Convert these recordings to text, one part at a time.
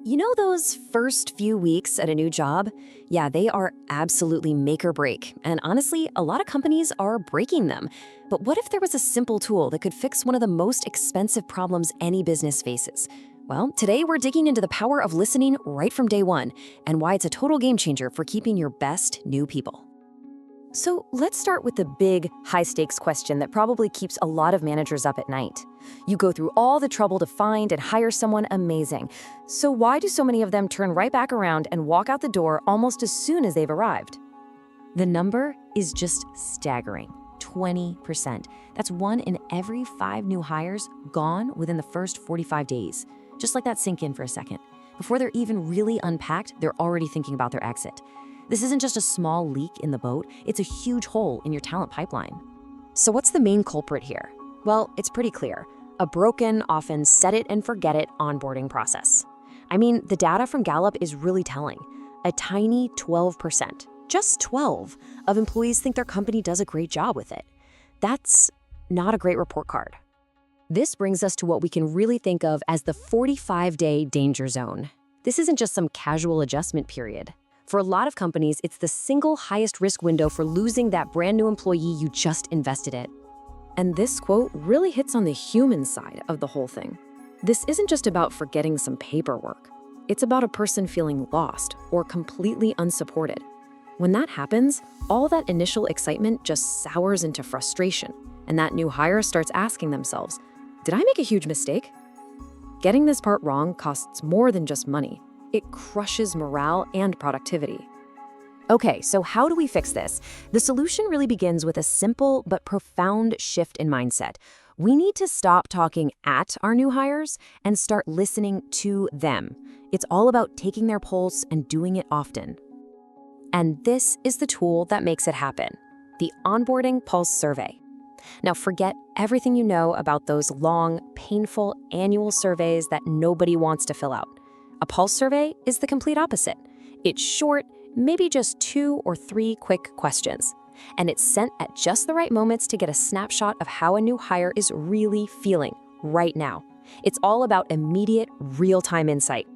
You know those first few weeks at a new job? Yeah, they are absolutely make or break. And honestly, a lot of companies are breaking them. But what if there was a simple tool that could fix one of the most expensive problems any business faces? Well, today we're digging into the power of listening right from day one and why it's a total game changer for keeping your best new people. So let's start with the big, high-stakes question that probably keeps a lot of managers up at night. You go through all the trouble to find and hire someone amazing. So why do so many of them turn right back around and walk out the door almost as soon as they've arrived? The number is just staggering, 20%. That's 1 in every 5 new hires gone within the first 45 days. Just let that sink in for a second. Before they're even really unpacked, they're already thinking about their exit. This isn't just a small leak in the boat, it's a huge hole in your talent pipeline. So what's the main culprit here? Well, it's pretty clear. A broken, often set-it-and-forget-it onboarding process. I mean, the data from Gallup is really telling. A tiny 12%, just 12, of employees think their company does a great job with it. That's not a great report card. This brings us to what we can really think of as the 45-day danger zone. This isn't just some casual adjustment period. For a lot of companies, it's the single highest risk window for losing that brand new employee you just invested in. And this quote really hits on the human side of the whole thing. This isn't just about forgetting some paperwork. It's about a person feeling lost or completely unsupported. When that happens, all that initial excitement just sours into frustration, and that new hire starts asking themselves, did I make a huge mistake? Getting this part wrong costs more than just money. It crushes morale and productivity. Okay, so how do we fix this? The solution really begins with a simple but profound shift in mindset. We need to stop talking at our new hires and start listening to them. It's all about taking their pulse and doing it often. And this is the tool that makes it happen, the Onboarding Pulse Survey. Now forget everything you know about those long, painful annual surveys that nobody wants to fill out. A pulse survey is the complete opposite. It's short, maybe just 2 or 3 quick questions. And it's sent at just the right moments to get a snapshot of how a new hire is really feeling right now. It's all about immediate, real-time insight.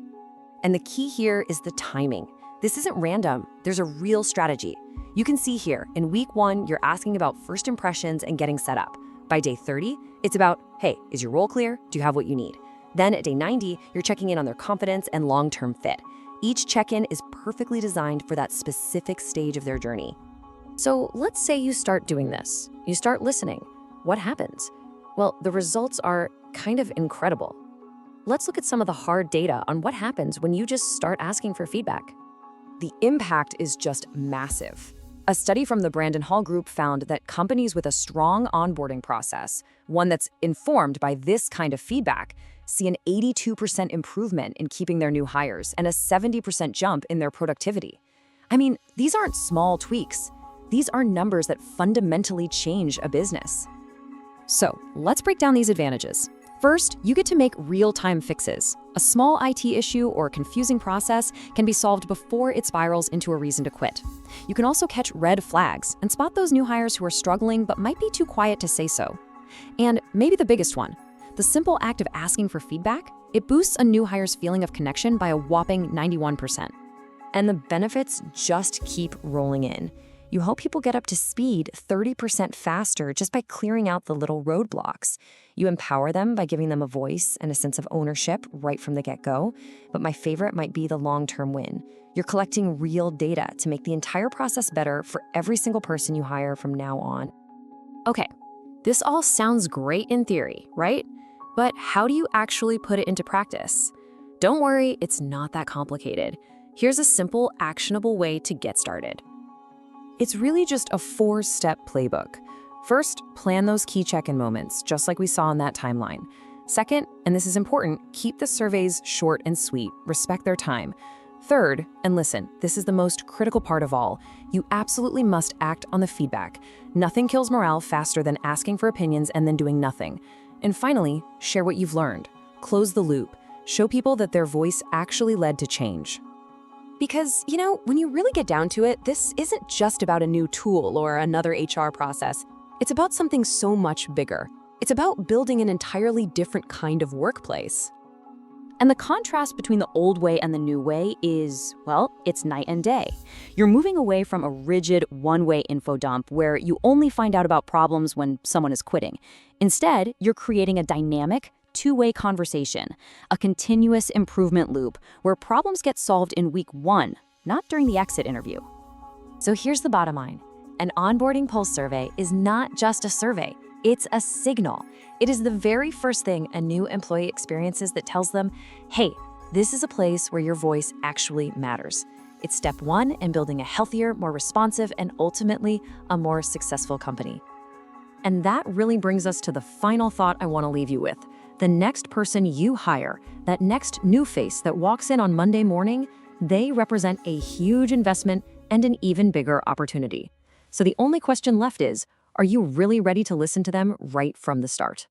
And the key here is the timing. This isn't random. There's a real strategy. You can see here, in week 1, you're asking about first impressions and getting set up. By day 30, it's about, hey, is your role clear? Do you have what you need? Then at day 90, you're checking in on their confidence and long-term fit. Each check-in is perfectly designed for that specific stage of their journey. So let's say you start doing this. You start listening. What happens? Well, the results are kind of incredible. Let's look at some of the hard data on what happens when you just start asking for feedback. The impact is just massive. A study from the Brandon Hall Group found that companies with a strong onboarding process, one that's informed by this kind of feedback, see an 82% improvement in keeping their new hires and a 70% jump in their productivity. I mean, these aren't small tweaks. These are numbers that fundamentally change a business. So let's break down these advantages. First, you get to make real-time fixes. A small IT issue or confusing process can be solved before it spirals into a reason to quit. You can also catch red flags and spot those new hires who are struggling but might be too quiet to say so. And maybe the biggest one, the simple act of asking for feedback, it boosts a new hire's feeling of connection by a whopping 91%. And the benefits just keep rolling in. You help people get up to speed 30% faster just by clearing out the little roadblocks. You empower them by giving them a voice and a sense of ownership right from the get-go. But my favorite might be the long-term win. You're collecting real data to make the entire process better for every single person you hire from now on. Okay, this all sounds great in theory, right? But how do you actually put it into practice? Don't worry, it's not that complicated. Here's a simple, actionable way to get started. It's really just a 4-step playbook. First, plan those key check-in moments, just like we saw in that timeline. Second, and this is important, keep the surveys short and sweet, respect their time. Third, and listen, this is the most critical part of all, you absolutely must act on the feedback. Nothing kills morale faster than asking for opinions and then doing nothing. And finally, share what you've learned. Close the loop. Show people that their voice actually led to change. Because, when you really get down to it, this isn't just about a new tool or another HR process. It's about something so much bigger. It's about building an entirely different kind of workplace. And the contrast between the old way and the new way is, well, it's night and day. You're moving away from a rigid one-way info dump where you only find out about problems when someone is quitting. Instead, you're creating a dynamic, two-way conversation, a continuous improvement loop where problems get solved in week 1, not during the exit interview. So here's the bottom line. An onboarding pulse survey is not just a survey. It's a signal. It is the very first thing a new employee experiences that tells them, hey, this is a place where your voice actually matters. It's step 1 in building a healthier, more responsive, and ultimately a more successful company. And that really brings us to the final thought I want to leave you with. The next person you hire, that next new face that walks in on Monday morning, they represent a huge investment and an even bigger opportunity. So the only question left is, are you really ready to listen to them right from the start?